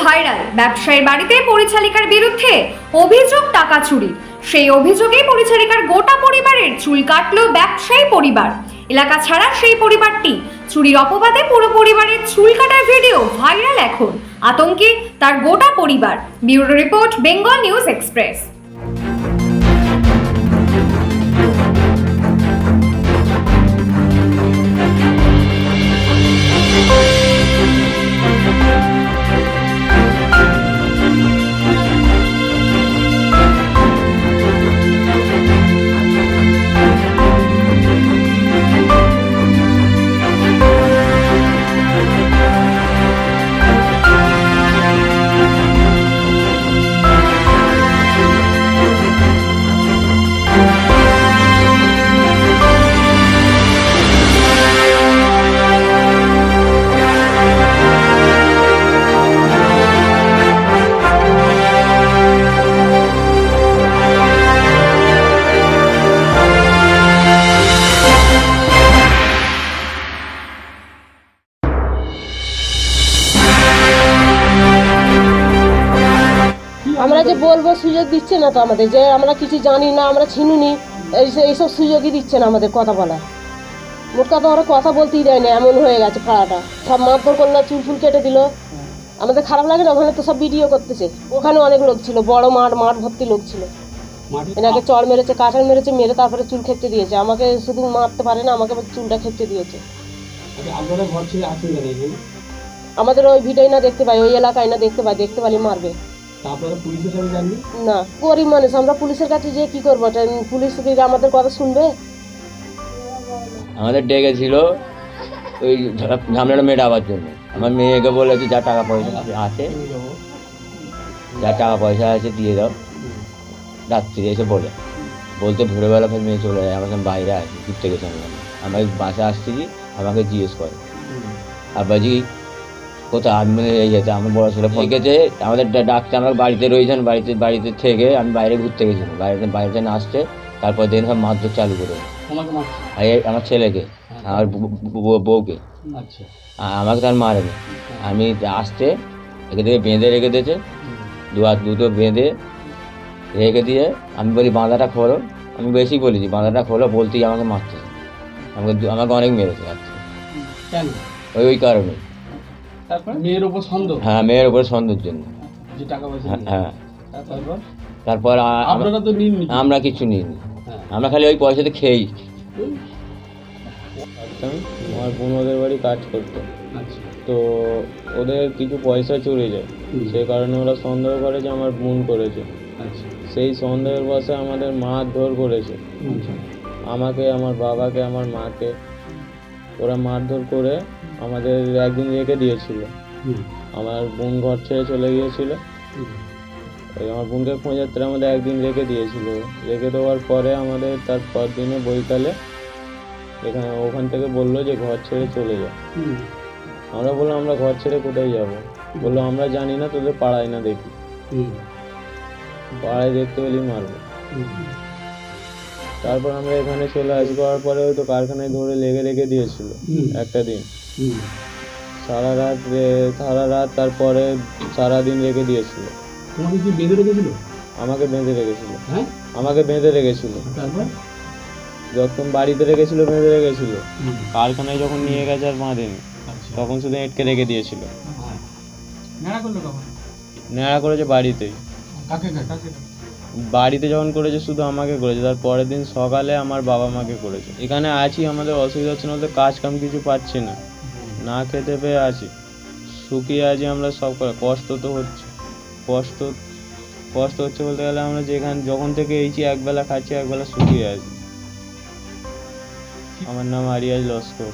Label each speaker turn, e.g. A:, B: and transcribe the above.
A: Viral ব্যবসায়ীর বাড়িতে পরিচালিকার বিরুদ্ধে অভিযোগ টাকা চুরি। সেই অভিযোগে পরিচালিকার গোটা পরিবারের চুল কাটল ব্যবসায়ী পরিবার। এলাকা ছাড়া সেই পরিবারটি চুরির অপবাদে পুরো পরিবারের চুল কাটার ভিডিও ভাইরাল। এখন আতঙ্কে তার গোটা পরিবার। Bureau report, Bengal news express.
B: আমরা যে বলবো সুযোগ দিচ্ছে না তো আমাদের, যে আমরা কিছু জানি না, আমরা চিনুনি, এইসব সুযোগই দিচ্ছে না আমাদের কথা বলা। মোট কথা ওরা কথা বলতেই দেয় না, এমন হয়ে গেছে পাড়াটা। সব মারধর করলো, চুল ফুল কেটে দিল। আমাদের খারাপ লাগে না, ওখানে তো সব ভিডিও করতেছে। ওখানে অনেক লোক ছিল, বড় মাঠ ভর্তি লোক ছিল। এনাকে চড় মেরেছে, কাঁঠাল মেরেছে, মেরে তারপরে চুল খেতে দিয়েছে। আমাকে শুধু মারতে পারে না, আমাকে চুলটা খেতে দিয়েছে। আমাদের ওই ভিডিও না দেখতে পাই, ওই এলাকায় না দেখতে পাই মারবে না। গরিব মানুষ আমরা, পুলিশের কাছে যে কি করবো? পুলিশ আমাদের কথা শুনবে?
C: আমাদের ডেকেছিল ওই ঝামেলাটা মেটাবার জন্য। আমার মেয়েকে বলেছি যা টাকা পয়সা আছে, দিয়ে দাও। রাত্রি এসে বলতে ভোরবেলা ফের মেয়ে চলে যায়। আমার বাইরে আসি, ঘুরতে গেছে। আমি বাসে আসতেছি, আমাকে জিজ্ঞেস করে আব্বাজি কোথায়? আমি এই যেতে আমার বড় ছেলে ফোন গেছে, আমাদের ডাকতে। আমরা বাড়িতে রয়েছেন, বাড়িতে থেকে আমি বাইরে ঘুরতে গেছিলাম। বাইরে না আসতে তারপর দিন সব মারধর চালু করে আমার ছেলেকে, আমার বউকে। আমাকে তার মারেনি। আমি আসতে একে থেকে বেঁধে রেখে দিয়েছে, দুটো বেঁধে রেখে দিয়ে আমি বলি বাঁধাটা খোলো। আমি বেশি বলেছি বাঁধাটা খোলো, বলতেই আমাকে মারতে। আমাকে অনেক মেরেছে। ওই কারণে
D: মেয়ের উপর সন্দেহ।
C: হ্যাঁ, মেয়ের উপর সন্দেহের জন্য। হ্যাঁ, তারপর আমরা কিছু নিইনি, আমরা খালি ওই পয়সাতে খেয়েই। আমার বোন ওদের বাড়ি কাজ করতো, তো ওদের কিছু পয়সা চুরি যায়। সেই কারণে ওরা সন্দেহ করে যে আমার বোন করেছে। সেই সন্দেহের বশে আমাদের মারধর করেছে, আমাকে, আমার বাবাকে, আমার মাকে। ওরা মারধর করে আমাদের একদিন রেখে দিয়েছিল। আমার বোন ঘর ছেড়ে চলে গিয়েছিল। আমার বোনকে খোঁজাতে আমাদের একদিন রেখে দিয়েছিল। রেখে দেওয়ার পরে আমাদের তার পর দিনে বৈকালে ওখান থেকে বললো যে ঘর ছেড়ে চলে যাও। আমরা বললাম আমরা ঘর ছেড়ে কোথায় যাব? বললো আমরা জানি না, তোদের পাড়ায় না দেখি। পাড়ায় দেখতে পেলেই মারবো। তারপর আমরা এখানে চলে আসি। করার পরে ওই তো কারখানায় ধরে রেখে দিয়েছিল একটা দিন। সারা রাত তারপরে সারাদিন রেখে দিয়েছিল। আমাকে বেঁধে রেখেছিল। যখন বাড়িতে রেখেছিল বেঁধে রেখেছিল। কারখানায় যখন নিয়ে গেছে আর বাঁধেনি, তখন শুধু এঁটকে রেখে দিয়েছিল। নেড়া করেছে বাড়িতে যখন করেছে শুধু আমাকে করেছে। তার পরের দিন সকালে আমার বাবা মাকে করেছে। এখানে আছি, আমাদের অসুবিধা হচ্ছে না, কাজ কাম কিছু পাচ্ছি না, না খেতে পেয়ে আছি, শুকিয়ে আছি আমরা। সব করে কষ্ট তো হচ্ছে। কষ্ট হচ্ছে বলতে গেলে আমরা যখন থেকে এইছি একবেলা খাচ্ছি, একবেলা শুকিয়ে আছি। আমার নাম আরিয়াজ লস্কর।